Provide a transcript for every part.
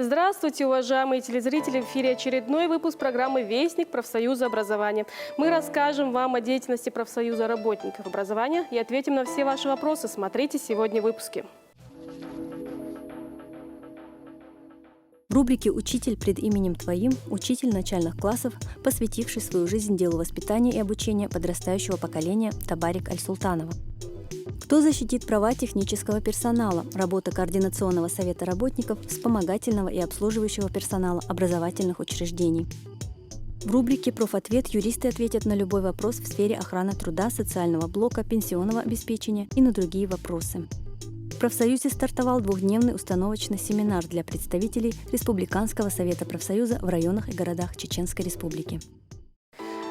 Здравствуйте, уважаемые телезрители! В эфире очередной выпуск программы «Вестник профсоюза образования». Мы расскажем вам о деятельности профсоюза работников образования и ответим на все ваши вопросы. Смотрите сегодня в выпуске. В рубрике «Учитель пред именем Твоим» учитель начальных классов, посвятивший свою жизнь делу воспитания и обучения подрастающего поколения Табарик Аль-Султанова. Кто защитит права технического персонала, работа Координационного совета работников, вспомогательного и обслуживающего персонала образовательных учреждений. В рубрике «Профответ» юристы ответят на любой вопрос в сфере охраны труда, социального блока, пенсионного обеспечения и на другие вопросы. В профсоюзе стартовал двухдневный установочный семинар для представителей Республиканского совета профсоюза в районах и городах Чеченской Республики.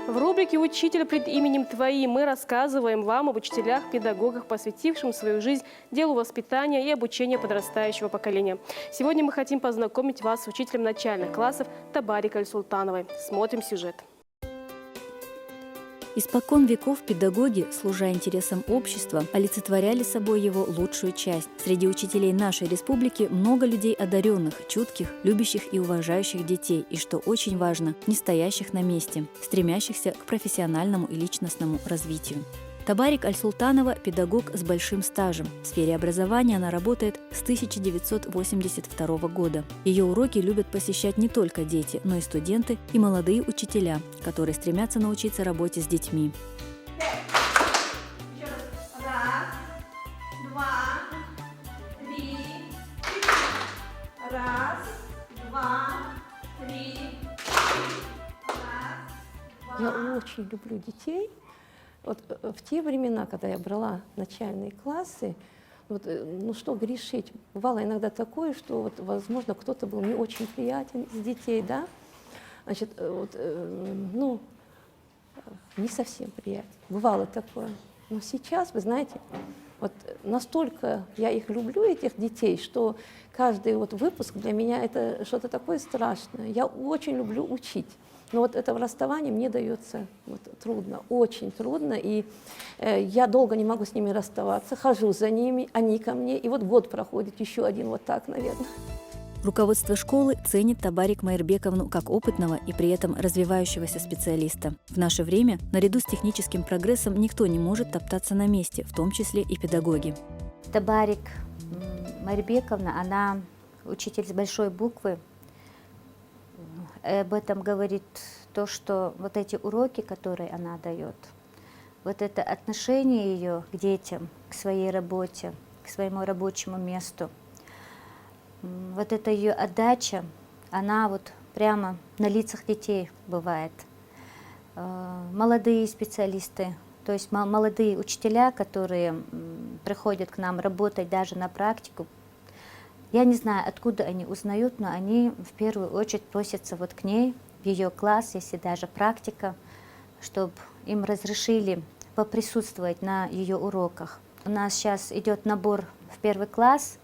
В рубрике «Учитель пред именем Твоим» мы рассказываем вам об учителях, педагогах, посвятивших свою жизнь делу воспитания и обучения подрастающего поколения. Сегодня мы хотим познакомить вас с учителем начальных классов Табарик Аль-Султановой. Смотрим сюжет. Испокон веков педагоги, служа интересам общества, олицетворяли собой его лучшую часть. Среди учителей нашей республики много людей одаренных, чутких, любящих и уважающих детей, и, что очень важно, не стоящих на месте, стремящихся к профессиональному и личностному развитию. Табарик Аль-Султанова – педагог с большим стажем. В сфере образования она работает с 1982 года. Ее уроки любят посещать не только дети, но и студенты и молодые учителя, которые стремятся научиться работе с детьми. Раз, два, три, раз, два, три, раз, Я очень люблю детей. Вот в те времена, когда я брала начальные классы, вот, ну что грешить, бывало иногда такое, что, вот, возможно, кто-то был не очень приятен из детей, да, значит, вот, ну, не совсем приятен, бывало такое. Но сейчас, вы знаете, вот настолько я их люблю, этих детей, что каждый вот выпуск для меня это что-то такое страшное. Я очень люблю учить. Но вот это расставание мне дается вот трудно, очень трудно, и я долго не могу с ними расставаться, хожу за ними, они ко мне, и вот год проходит, еще один вот так, наверное. Руководство школы ценит Табарик Майрбековну как опытного и при этом развивающегося специалиста. В наше время, наряду с техническим прогрессом, никто не может топтаться на месте, в том числе и педагоги. Табарик Майрбековна, она учитель с большой буквы. Об этом говорит то, что вот эти уроки, которые она дает, вот это отношение ее к детям, к своей работе, к своему рабочему месту, вот эта ее отдача, она вот прямо на лицах детей бывает. Молодые специалисты, то есть молодые учителя, которые приходят к нам работать даже на практику, я не знаю, откуда они узнают, но они в первую очередь просятся вот к ней, в ее класс, если даже практика, чтобы им разрешили поприсутствовать на ее уроках. У нас сейчас идет набор в первый класс.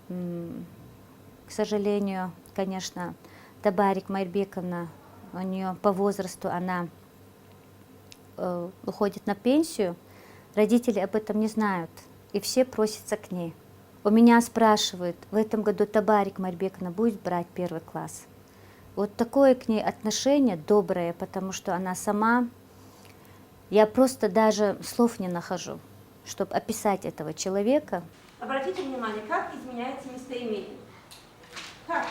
К сожалению, конечно, Табарик Майрбековна, у нее по возрасту она уходит на пенсию. Родители об этом не знают, и все просятся к ней. У меня спрашивают, в этом году Табарик Майрбековна будет брать первый класс. Вот такое к ней отношение доброе, потому что она сама, я просто даже слов не нахожу, чтобы описать этого человека. Обратите внимание, как изменяется местоимение. Как?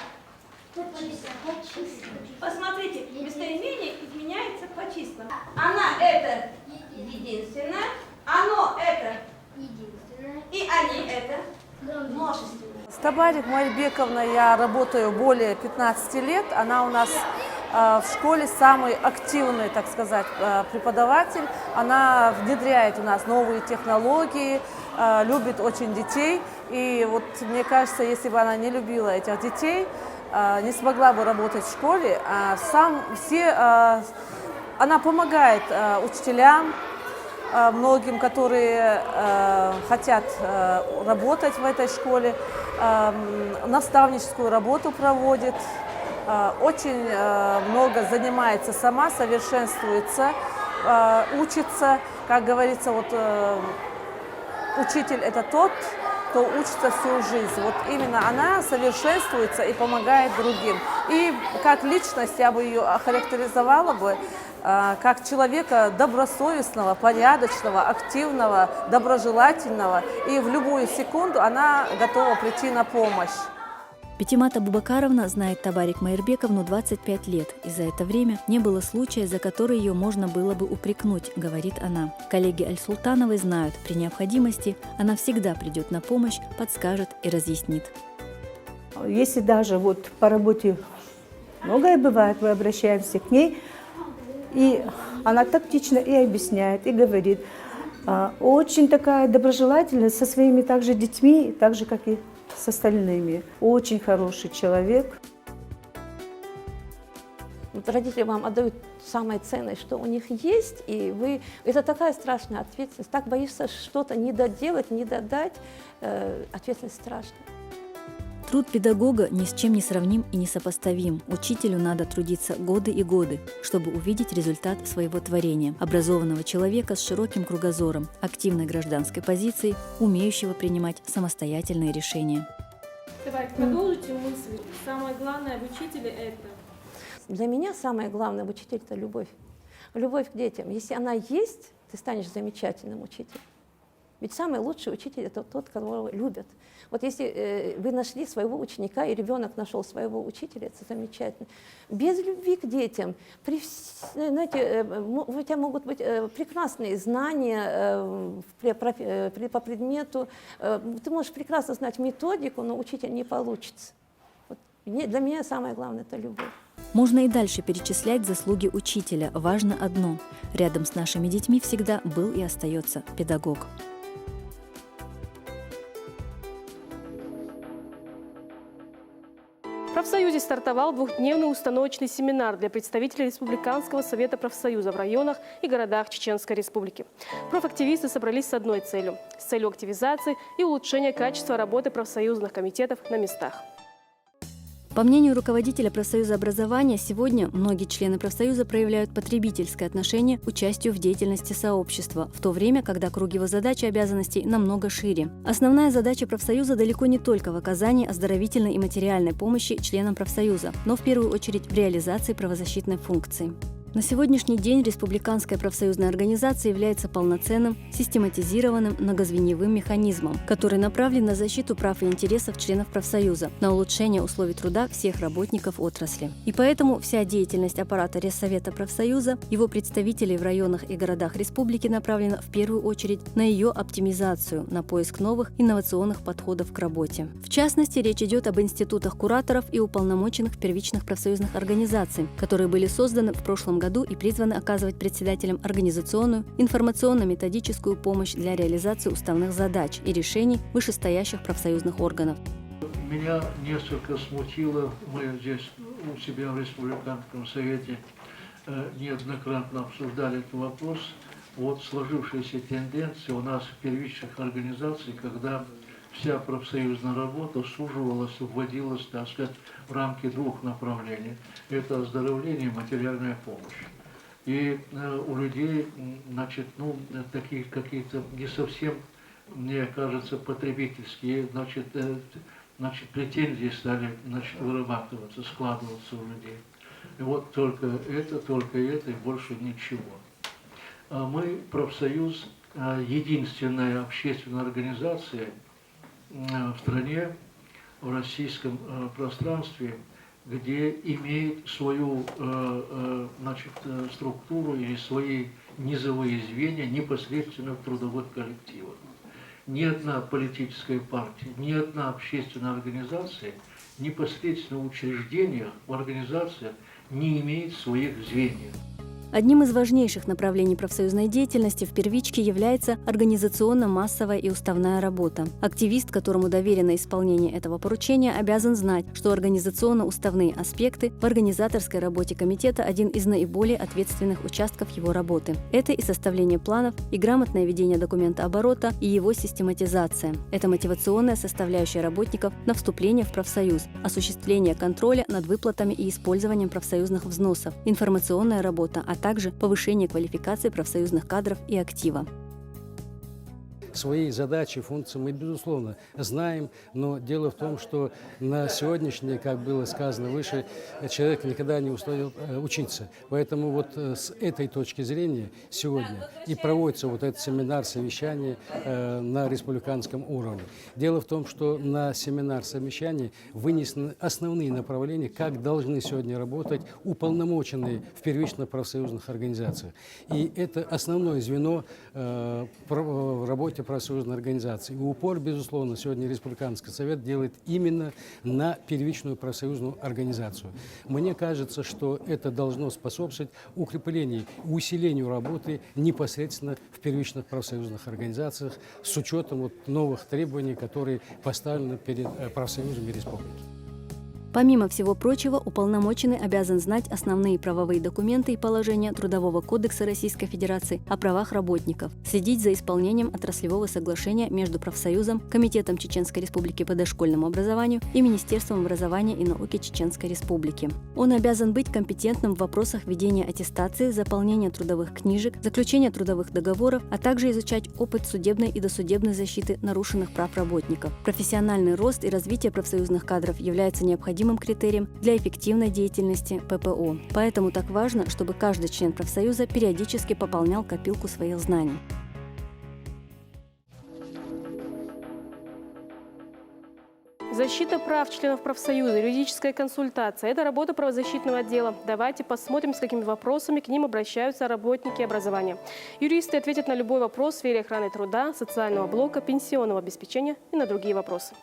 Посмотрите, местоимение изменяется по числам. Она это единственное, оно это единственное, и они это множественное. С Табарик Майрбековной я работаю более 15 лет. Она у нас в школе самый активный, так сказать, преподаватель. Она внедряет у нас новые технологии, любит очень детей. И вот мне кажется, если бы она не любила этих детей, не смогла бы работать в школе. Она помогает учителям, многим, которые хотят работать в этой школе, наставническую работу проводит, очень много занимается сама, совершенствуется, учится. Как говорится, вот учитель – это тот, кто учится всю жизнь. Вот именно она совершенствуется и помогает другим. И как личность я бы ее охарактеризовала бы как человека добросовестного, порядочного, активного, доброжелательного. И в любую секунду она готова прийти на помощь. Пятимат Абубакаровна знает Табарик Майырбековну 25 лет, и за это время не было случая, за который ее можно было бы упрекнуть, говорит она. Коллеги Аль-Султановой знают, при необходимости она всегда придет на помощь, подскажет и разъяснит. Если даже вот по работе многое бывает, мы обращаемся к ней, и она тактично и объясняет, и говорит. Очень такая доброжелательная со своими также детьми, так же, как и с остальными. Очень хороший человек. Вот родители вам отдают самое ценное, что у них есть, и это такая страшная ответственность. Так боишься что-то не доделать, не додать, ответственность страшная. Труд педагога ни с чем не сравним и не сопоставим. Учителю надо трудиться годы и годы, чтобы увидеть результат своего творения. Образованного человека с широким кругозором, активной гражданской позицией, умеющего принимать самостоятельные решения. Давайте продолжите мысль. Самое главное в учителе это... Для меня самое главное в учителе – это любовь. Любовь к детям. Если она есть, ты станешь замечательным учителем. Ведь самый лучший учитель – это тот, которого любят. Вот если вы нашли своего ученика, и ребенок нашел своего учителя, это замечательно. Без любви к детям, знаете, у тебя могут быть прекрасные знания по предмету, ты можешь прекрасно знать методику, но учитель не получится. Вот для меня самое главное – это любовь. Можно и дальше перечислять заслуги учителя. Важно одно – рядом с нашими детьми всегда был и остается педагог. В профсоюзе стартовал двухдневный установочный семинар для представителей Республиканского совета профсоюза в районах и городах Чеченской Республики. Профактивисты собрались с одной целью – с целью активизации и улучшения качества работы профсоюзных комитетов на местах. По мнению руководителя профсоюза образования, сегодня многие члены профсоюза проявляют потребительское отношение к участию в деятельности сообщества, в то время, когда круг его задач и обязанностей намного шире. Основная задача профсоюза далеко не только в оказании оздоровительной и материальной помощи членам профсоюза, но в первую очередь в реализации правозащитной функции. На сегодняшний день Республиканская профсоюзная организация является полноценным, систематизированным, многозвеневым механизмом, который направлен на защиту прав и интересов членов профсоюза, на улучшение условий труда всех работников отрасли. И поэтому вся деятельность аппарата Рессовета профсоюза, его представителей в районах и городах республики направлена в первую очередь на ее оптимизацию, на поиск новых инновационных подходов к работе. В частности, речь идет об институтах кураторов и уполномоченных первичных профсоюзных организаций, которые были созданы в прошлом году и призваны оказывать председателям организационную, информационно-методическую помощь для реализации уставных задач и решений вышестоящих профсоюзных органов. Меня несколько смутило, мы здесь у себя в Республиканском совете неоднократно обсуждали этот вопрос, вот сложившиеся тенденции у нас в первичных организациях, когда вся профсоюзная работа суживалась, вводилась, так сказать, в рамки двух направлений. Это оздоровление и материальная помощь. И у людей, значит, такие какие-то не совсем, мне кажется, потребительские, значит, претензии стали, значит, вырабатываться, складываться у людей. И вот только это и больше ничего. Мы, профсоюз, единственная общественная организация в стране, в российском пространстве, где имеет свою структуру или свои низовые звенья непосредственно в трудовых коллективах. Ни одна политическая партия, ни одна общественная организация непосредственно в учреждениях, в организациях не имеет своих звеньев. Одним из важнейших направлений профсоюзной деятельности в первичке является организационно-массовая и уставная работа. Активист, которому доверено исполнение этого поручения, обязан знать, что организационно-уставные аспекты в организаторской работе комитета – один из наиболее ответственных участков его работы. Это и составление планов, и грамотное ведение документооборота, и его систематизация. Это мотивационная составляющая работников на вступление в профсоюз, осуществление контроля над выплатами и использованием профсоюзных взносов, информационная работа, а также повышение квалификации профсоюзных кадров и актива. свои задачи, функции мы, безусловно, знаем, но дело в том, что на сегодняшний день, как было сказано выше, человек никогда не устает учиться. Поэтому вот с этой точки зрения сегодня и проводится вот этот семинар, совещание на республиканском уровне. Дело в том, что на семинар совещания вынесены основные направления, как должны сегодня работать уполномоченные в первичных профсоюзных организациях. И это основное звено в работе профсоюзной организации. И упор, безусловно, сегодня Республиканский совет делает именно на первичную профсоюзную организацию. Мне кажется, что это должно способствовать укреплению, усилению работы непосредственно в первичных профсоюзных организациях с учетом вот новых требований, которые поставлены перед профсоюзами республики. Помимо всего прочего, уполномоченный обязан знать основные правовые документы и положения Трудового кодекса Российской Федерации о правах работников, следить за исполнением отраслевого соглашения между профсоюзом, Комитетом Чеченской Республики по дошкольному образованию и Министерством образования и науки Чеченской Республики. Он обязан быть компетентным в вопросах ведения аттестации, заполнения трудовых книжек, заключения трудовых договоров, а также изучать опыт судебной и досудебной защиты нарушенных прав работников. Профессиональный рост и развитие профсоюзных кадров является необходимым критерием для эффективной деятельности ППО. Поэтому так важно, чтобы каждый член профсоюза периодически пополнял копилку своих знаний. Защита прав членов профсоюза, юридическая консультация – это работа правозащитного отдела. Давайте посмотрим, с какими вопросами к ним обращаются работники образования. Юристы ответят на любой вопрос в сфере охраны труда, социального блока, пенсионного обеспечения и на другие вопросы.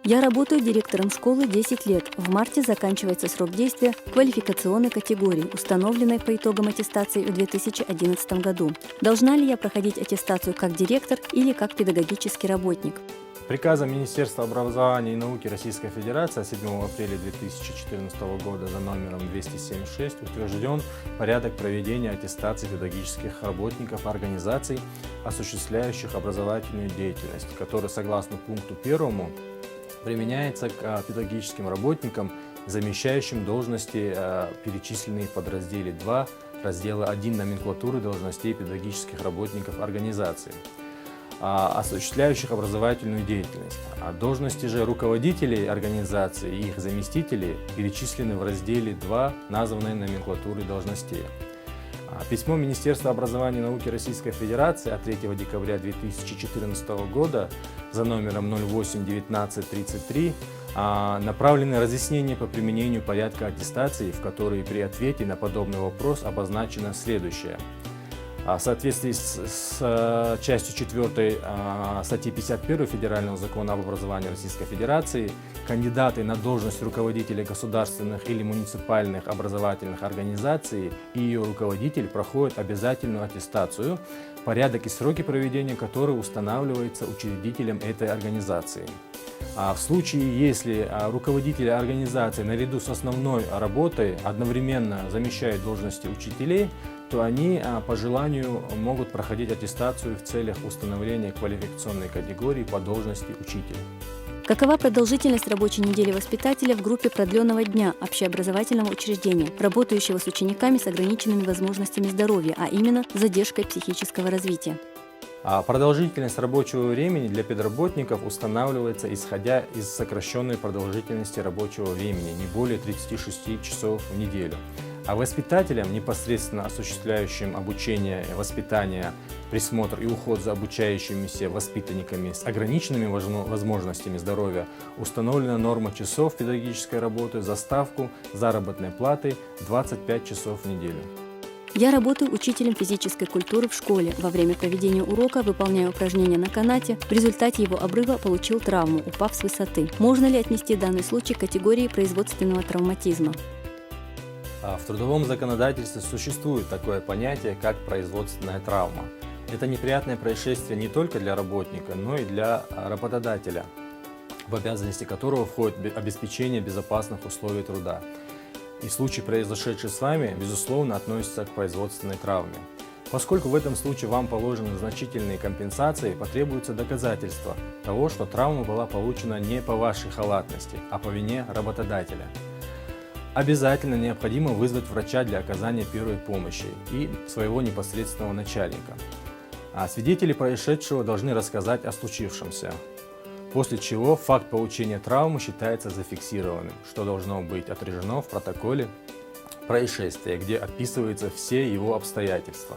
Я работаю директором школы 10 лет. В марте заканчивается срок действия квалификационной категории, установленной по итогам аттестации в 2011 году. Должна ли я проходить аттестацию как директор или как педагогический работник? Приказом Министерства образования и науки Российской Федерации 7 апреля 2014 года за номером 276 утвержден порядок проведения аттестации педагогических работников организаций, осуществляющих образовательную деятельность, который, согласно пункту 1, применяется к педагогическим работникам, замещающим должности, перечисленные в подразделе 2 раздела 1 номенклатуры должностей педагогических работников организации, осуществляющих образовательную деятельность. Должности же руководителей организации и их заместителей перечислены в разделе 2 названной номенклатуры должностей. Письмо Министерства образования и науки Российской Федерации от 3 декабря 2014 года за номером 08-19-33 направлено на разъяснение по применению порядка аттестации, в которой при ответе на подобный вопрос обозначено следующее. В соответствии с частью 4 статьи 51 Федерального закона об образовании Российской Федерации кандидаты на должность руководителя государственных или муниципальных образовательных организаций и ее руководитель проходят обязательную аттестацию, порядок и сроки проведения которой устанавливается учредителем этой организации. В случае, если руководители организации наряду с основной работой одновременно замещают должности учителей, то они по желанию могут проходить аттестацию в целях установления квалификационной категории по должности учителя. Какова продолжительность рабочей недели воспитателя в группе продленного дня общеобразовательного учреждения, работающего с учениками с ограниченными возможностями здоровья, а именно с задержкой психического развития? Продолжительность рабочего времени для педработников устанавливается исходя из сокращенной продолжительности рабочего времени, не более 36 часов в неделю. А воспитателям, непосредственно осуществляющим обучение, воспитание, присмотр и уход за обучающимися воспитанниками с ограниченными возможностями здоровья, установлена норма часов педагогической работы за ставку заработной платы 25 часов в неделю. Я работаю учителем физической культуры в школе. Во время проведения урока выполняю упражнения на канате. В результате его обрыва получил травму, упав с высоты. Можно ли отнести данный случай к категории производственного травматизма? В трудовом законодательстве существует такое понятие, как производственная травма. Это неприятное происшествие не только для работника, но и для работодателя, в обязанности которого входит обеспечение безопасных условий труда. И случай, произошедший с вами, безусловно, относится к производственной травме. Поскольку в этом случае вам положены значительные компенсации, потребуется доказательство того, что травма была получена не по вашей халатности, а по вине работодателя. Обязательно необходимо вызвать врача для оказания первой помощи и своего непосредственного начальника. А свидетели происшедшего должны рассказать о случившемся, после чего факт получения травмы считается зафиксированным, что должно быть отражено в протоколе происшествия, где описываются все его обстоятельства.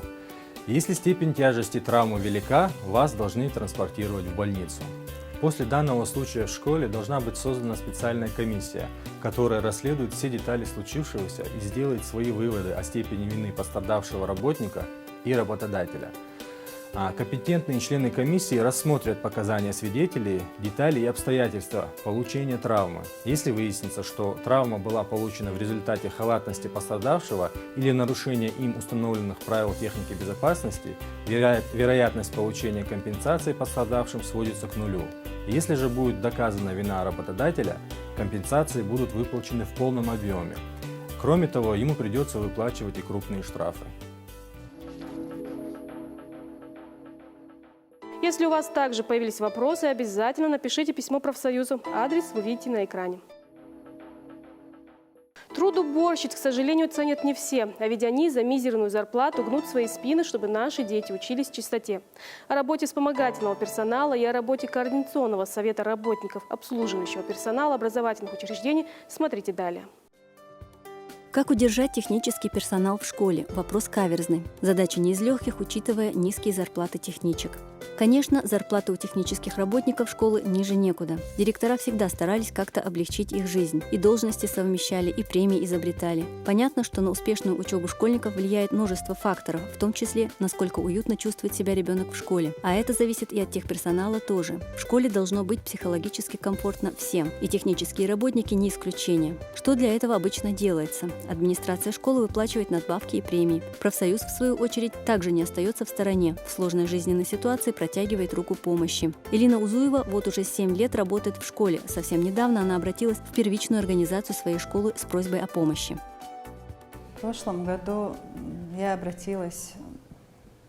Если степень тяжести травмы велика, вас должны транспортировать в больницу. После данного случая в школе должна быть создана специальная комиссия, которая расследует все детали случившегося и сделает свои выводы о степени вины пострадавшего работника и работодателя. А компетентные члены комиссии рассмотрят показания свидетелей, детали и обстоятельства получения травмы. Если выяснится, что травма была получена в результате халатности пострадавшего или нарушения им установленных правил техники безопасности, вероятность получения компенсации пострадавшим сводится к нулю. Если же будет доказана вина работодателя, компенсации будут выплачены в полном объеме. Кроме того, ему придется выплачивать и крупные штрафы. Если у вас также появились вопросы, обязательно напишите письмо профсоюзу. Адрес вы видите на экране. Труд уборщиц, к сожалению, ценят не все, а ведь они за мизерную зарплату гнут свои спины, чтобы наши дети учились в чистоте. О работе вспомогательного персонала и о работе Координационного совета работников обслуживающего персонала образовательных учреждений смотрите далее. Как удержать технический персонал в школе? Вопрос каверзный. Задача не из легких, учитывая низкие зарплаты техничек. Конечно, зарплаты у технических работников школы ниже некуда. Директора всегда старались как-то облегчить их жизнь. И должности совмещали, и премии изобретали. Понятно, что на успешную учебу школьников влияет множество факторов, в том числе, насколько уютно чувствует себя ребенок в школе. А это зависит и от техперсонала тоже. В школе должно быть психологически комфортно всем. И технические работники не исключение. Что для этого обычно делается? Администрация школы выплачивает надбавки и премии. Профсоюз, в свою очередь, также не остается в стороне. В сложной жизненной ситуации протягивает руку помощи. Элина Узуева вот уже 7 лет работает в школе. Совсем недавно она обратилась в первичную организацию своей школы с просьбой о помощи. В прошлом году я обратилась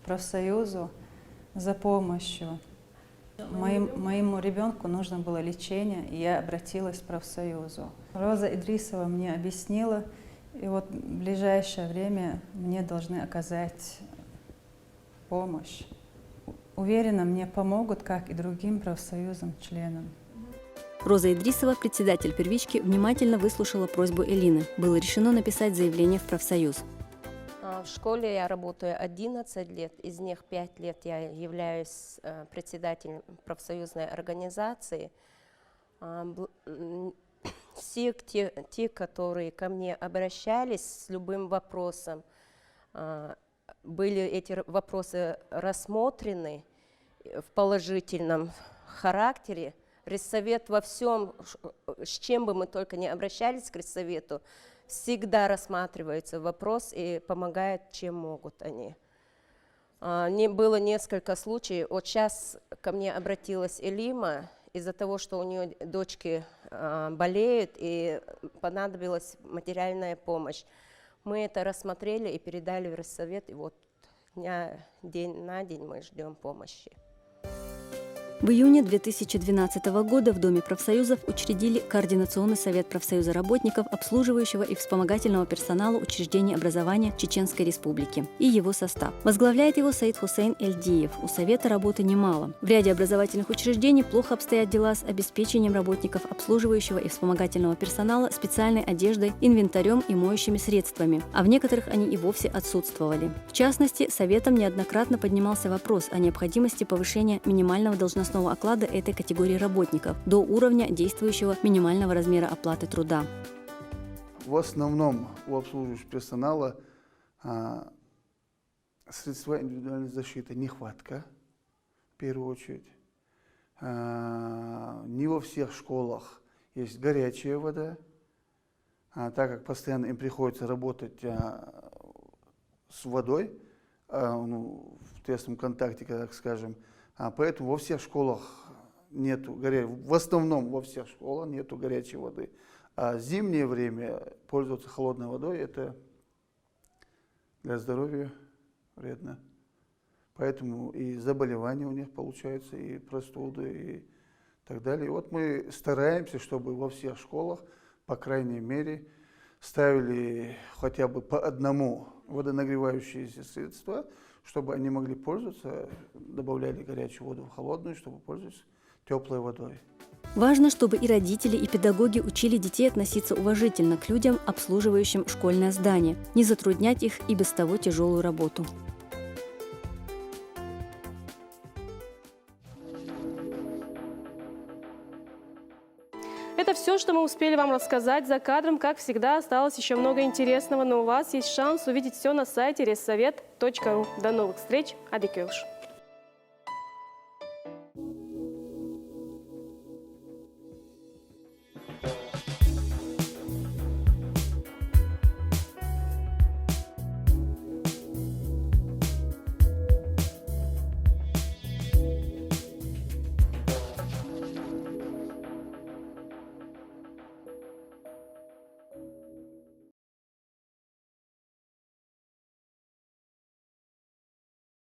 к профсоюзу за помощью. Моему ребенку нужно было лечение, и я обратилась к профсоюзу. Роза Идрисова мне объяснила, и вот в ближайшее время мне должны оказать помощь. Уверена, мне помогут, как и другим профсоюзам, членам. Роза Идрисова, председатель первички, внимательно выслушала просьбу Элины. Было решено написать заявление в профсоюз. В школе я работаю 11 лет, из них 5 лет я являюсь председателем профсоюзной организации. Все те, которые ко мне обращались с любым вопросом, были эти вопросы рассмотрены в положительном характере. Райсовет во всем, с чем бы мы только не обращались к райсовету, всегда рассматривается вопрос и помогают, чем могут они. Было несколько случаев. Вот сейчас ко мне обратилась Элима из-за того, что у нее дочки болеют и понадобилась материальная помощь. Мы это рассмотрели и передали в райсовет, и вот день на день мы ждем помощи. В июне 2012 года в Доме профсоюзов учредили Координационный совет профсоюза работников, обслуживающего и вспомогательного персонала учреждений образования Чеченской Республики и его состав. Возглавляет его Саид Хусейн Эльдиев. У совета работы немало. В ряде образовательных учреждений плохо обстоят дела с обеспечением работников обслуживающего и вспомогательного персонала специальной одеждой, инвентарем и моющими средствами, а в некоторых они и вовсе отсутствовали. В частности, советом неоднократно поднимался вопрос о необходимости повышения минимального должностного оклада этой категории работников до уровня действующего минимального размера оплаты труда. В основном у обслуживающего персонала средства индивидуальной защиты нехватка, в первую очередь. Не во всех школах есть горячая вода, так как постоянно им приходится работать с водой, в тесном контакте, так скажем. Поэтому во всех школах нету в основном во всех школах нету горячей воды. А зимнее время пользоваться холодной водой — это для здоровья вредно. Поэтому и заболевания у них получаются, и простуды, и так далее. И вот мы стараемся, чтобы во всех школах, по крайней мере, ставили хотя бы по одному водонагревающиеся средства, чтобы они могли пользоваться, добавляли горячую воду в холодную, чтобы пользоваться теплой водой. Важно, чтобы и родители, и педагоги учили детей относиться уважительно к людям, обслуживающим школьное здание, не затруднять их и без того тяжелую работу. Это все, что мы успели вам рассказать. За кадром, как всегда, осталось еще много интересного, но у вас есть шанс увидеть все на сайте ressовет.ru. До новых встреч. Адикевш.